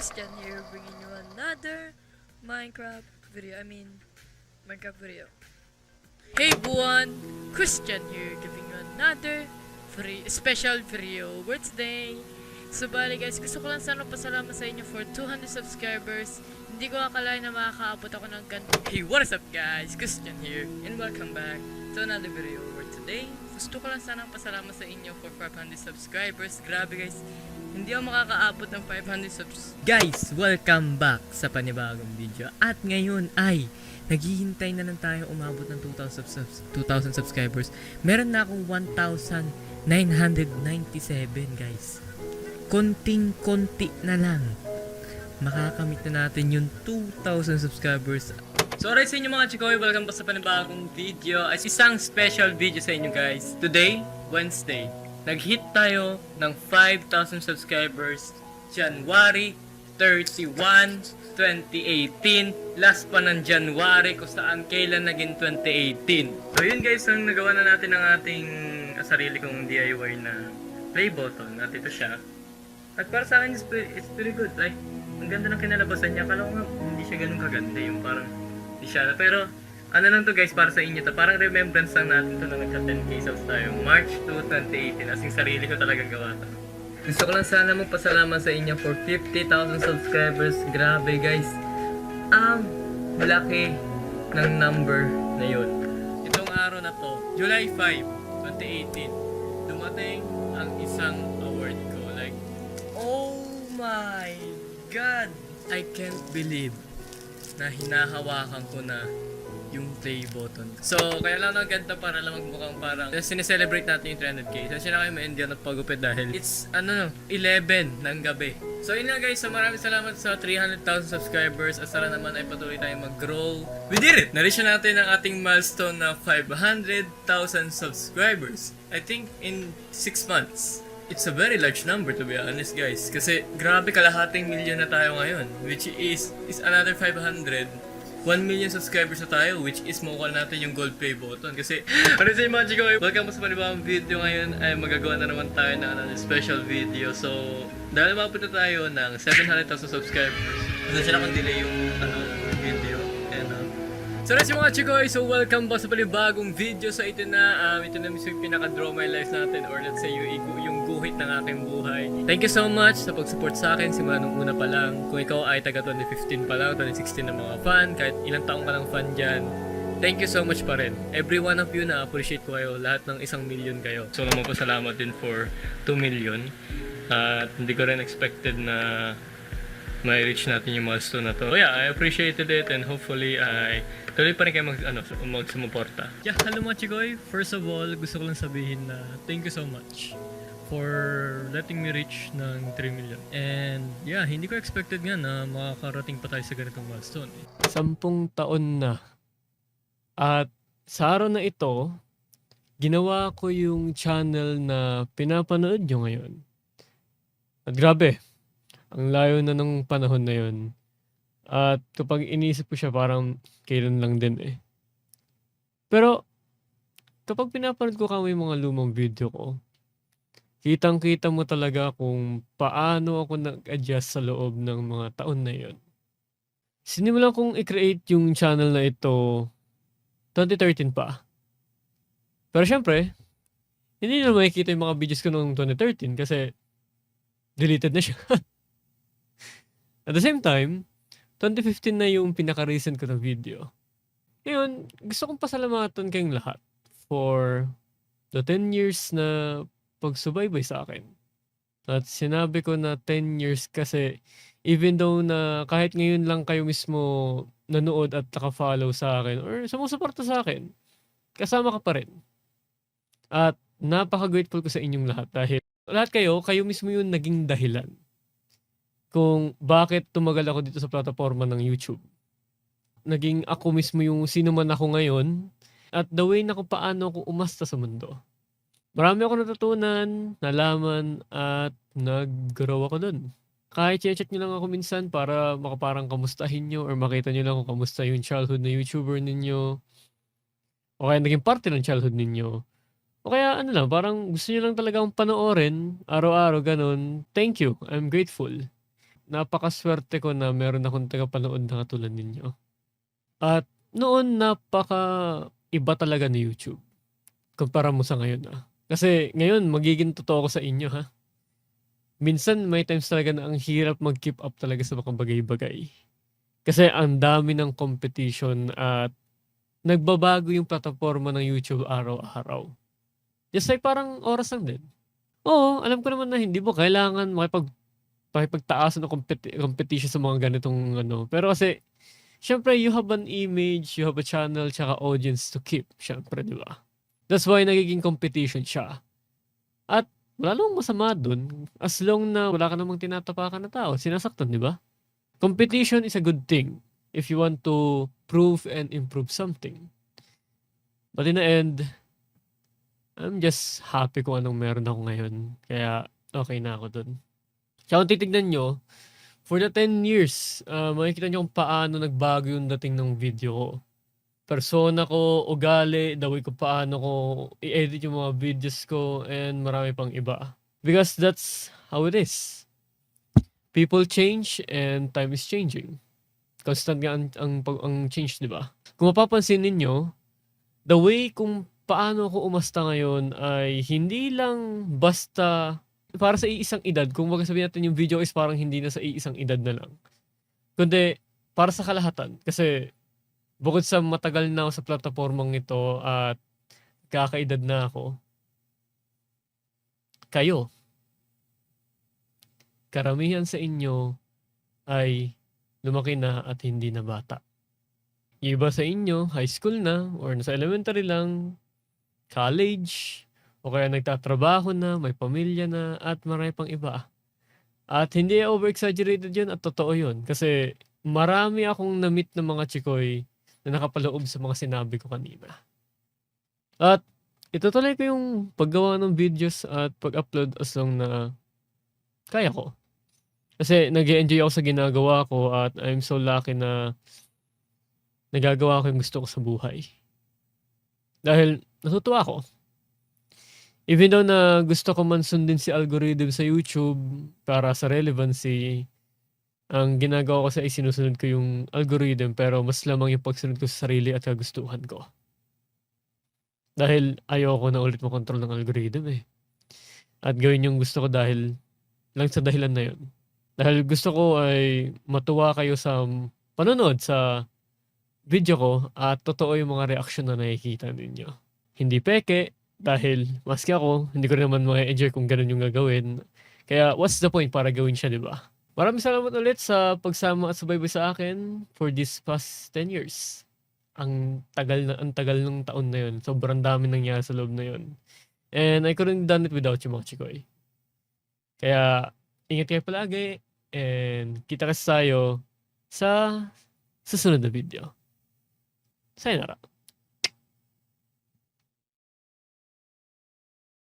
Christian here, bringing you another Minecraft video. Minecraft video. Hey everyone, Christian here, giving you another special video birthday. So bali guys, gusto ko lang sana pasalamat sa inyo for 200 subscribers. Hindi ko akalain na makakaabot ako ng ganito. Hey, what is up guys? Christian here, and welcome back to another video where today, gusto ko lang sana pasalamat sa inyo for 500 subscribers. Grabe guys, hindi ako makakaabot ng 500 subs. Guys, welcome back sa panibagong video. At ngayon ay naghihintay na lang tayo umabot ng 2,000 subscribers. Meron na akong 1,997 guys. Konting-konti na lang makakamit na natin yung 2,000 subscribers. So alright sa inyo mga chikoy, welcome pa sa panibagong video. As isang special video sa inyo guys. Today, Wednesday, nag-hit tayo ng 5,000 subscribers January 31, 2018. Last pa ng January kung saan kailan naging 2018. So yun guys, ang nagawa na natin ng ating sarili kong DIY na play button. At ito siya. At para sa akin, it's pretty good. Like, ang ganda ng kinalabasan niya. Akala ko nga, hindi siya ganun kaganda. Yung parang, hindi siya. Pero, ano lang to guys, para sa inyo to. Parang remembrance lang natin to na nagka-10k subs tayo. March 2, 2018. As in, sarili ko talagang gawa to. Gusto ko lang sana magpasalamat sa inyo for 50,000 subscribers. Grabe guys. Laki ng number na yun. Itong araw na to, July 5, 2018, dumating ang isang award ko. Like, oh my God! I can't believe na hinahawakan ko na yung play button. So, kaya lang naganda para lang magmukhang parang sineselebrate natin yung 300k. So, siya na kayo hindi ako nagpagupit dahil it's, 11 ng gabi. So, yun nga guys. So, maraming salamat sa 300,000 subscribers. At sana naman ay patuloy tayong mag-grow. We did it! Na-reach natin ang ating milestone na 500,000 subscribers. I think in 6 months. It's a very large number to be honest guys. Kasi grabe kalahating milyon na tayo ngayon. Which is another 500. 1 million subscribers na tayo, which is makuha natin yung gold play button. Kasi, ano sa mga chiko, welcome sa panibagong video ngayon. Ay magagawa na naman tayo ng special video. So, dahil mapunta tayo ng 700,000 subscribers. Kasi siya na kung delay yung video. So guys mga chikoy, so welcome back sa panibagong video. So ito na mismo yung pinaka-draw my life natin, or let's say yung guhit ng aking buhay. Thank you so much sa pag-support sa akin simula nung una pa lang. Kung ikaw ay taga 2015 pa lang, 2016 na mga fan, kahit ilang taong ka lang fan dyan, thank you so much pa rin. Every one of you na appreciate ko kayo, lahat ng 1 million kayo. So naman po salamat din for 2 million. At hindi ko rin expected na may reach natin yung milestone na to. So yeah, I appreciated it and hopefully ay tuloy pa rin kayo mag-sumuporta. Yeah, hello mga chikoy. First of all, gusto ko lang sabihin na thank you so much for letting me reach ng 3 million. And yeah, hindi ko expected nga na makakarating pa tayo sa ganitong milestone. 10 taon na. At sa araw na ito, ginawa ko yung channel na pinapanood nyo ngayon. At grabe, ang layo na ng panahon na yun. At kapag iniisip ko siya, parang kailan lang din eh. Pero, kapag pinapanood ko kami mga lumang video ko, kitang-kita mo talaga kung paano ako nag-adjust sa loob ng mga taon na yun. Sinimulan kong i-create yung channel na ito 2013 pa. Pero syempre, hindi na makikita yung mga videos ko noong 2013 kasi deleted na siya. At the same time, 2015 na yung pinaka-recent ko na video. Ngayon, gusto kong pasalamatan kayong lahat for the 10 years na pagsubaybay sa akin. At sinabi ko na 10 years kasi even though na kahit ngayon lang kayo mismo nanood at naka-follow sa akin or sumusuporta sa akin, kasama ka pa rin. At napaka-grateful ko sa inyong lahat dahil lahat kayo mismo yung naging dahilan kung bakit tumagal ako dito sa plataforma ng YouTube. Naging ako mismo yung sino man ako ngayon at the way na kung paano ako umasta sa mundo. Marami ako natutunan, nalaman at nag-grow ako dun. Kahit chat nyo lang ako minsan para makaparang kamustahin nyo or makita nyo lang kung kamusta yung childhood na YouTuber ninyo o kaya naging parte ng childhood ninyo. O kaya parang gusto nyo lang talaga akong panoorin araw-araw ganun. Thank you, I'm grateful. napakaswerte ko na meron akong tagapanood na katulad ninyo. At noon napaka-iba talaga ni YouTube kumpara mo sa ngayon, Kasi ngayon magiging totoo ko sa inyo, minsan may times talaga na ang hirap mag-keep up talaga sa mga bagay-bagay. Kasi ang dami ng competition at nagbabago yung plataporma ng YouTube araw-araw. Just like parang oras lang din. Oo, alam ko naman na hindi mo kailangan makipagtaasan ng competition sa mga ganitong ano. Pero kasi, syempre, you have an image, you have a channel, tsaka audience to keep. Syempre, di ba? That's why nagiging competition siya. At wala namang masama dun, as long na wala ka namang tinatapakan na tao, sinasaktan, di ba? Competition is a good thing if you want to prove and improve something. But in the end, I'm just happy kung anong meron ako ngayon. Kaya okay na ako dun. Kaya kung titignan nyo, for the 10 years, makikita nyo kung paano nagbago yung dating ng video ko. Persona ko, ugali, the way kung paano ko i-edit yung mga videos ko, and marami pang iba. Because that's how it is. People change and time is changing. Constant nga ang change, di ba? Kung mapapansin ninyo, the way kung paano ako umasta ngayon ay hindi lang basta para sa iisang edad. Kung wag sabihin natin yung video is parang hindi na sa iisang edad na lang. Kundi para sa kalahatan. Kasi bukod sa matagal na ako sa platapormang ito at kakaedad na ako, kayo, karamihan sa inyo ay lumaki na at hindi na bata. Yung iba sa inyo, high school na or nasa elementary lang, college, o kaya nagtatrabaho na, may pamilya na, at marami pang iba. At hindi over-exaggerated yun at totoo yun. Kasi marami akong na-meet ng mga chikoy na nakapaloob sa mga sinabi ko kanina. At itutuloy ko yung paggawa ng videos at pag-upload as long na kaya ko. Kasi nag-enjoy ako sa ginagawa ko at I'm so lucky na nagagawa ko yung gusto ko sa buhay. Dahil natutuwa ako. Even though na gusto ko man sundin si algorithm sa YouTube para sa relevancy, ang ginagawa ko sa sinusunod ko yung algorithm pero mas lamang yung pagsunod ko sa sarili at kagustuhan ko. Dahil ayoko na ulit makontrol ng algorithm eh. At gawin yung gusto ko dahil lang sa dahilan na yun. Dahil gusto ko ay matuwa kayo sa panonood sa video ko at totoo yung mga reaksyon na nakikita ninyo. Hindi peke dahil maski ako, hindi ko naman ma-enjoy kung ganun yung gagawin. Kaya what's the point para gawin siya, di ba? Maraming salamat ulit sa pagsama at subaybay sa akin for this past 10 years. Ang tagal ng taon na yun. Sobrang dami nangyari sa loob na yun. And I couldn't done it without you mga chikoy. Kaya ingat kayo palagi and kita kasi tayo sa susunod na video. Sayonara.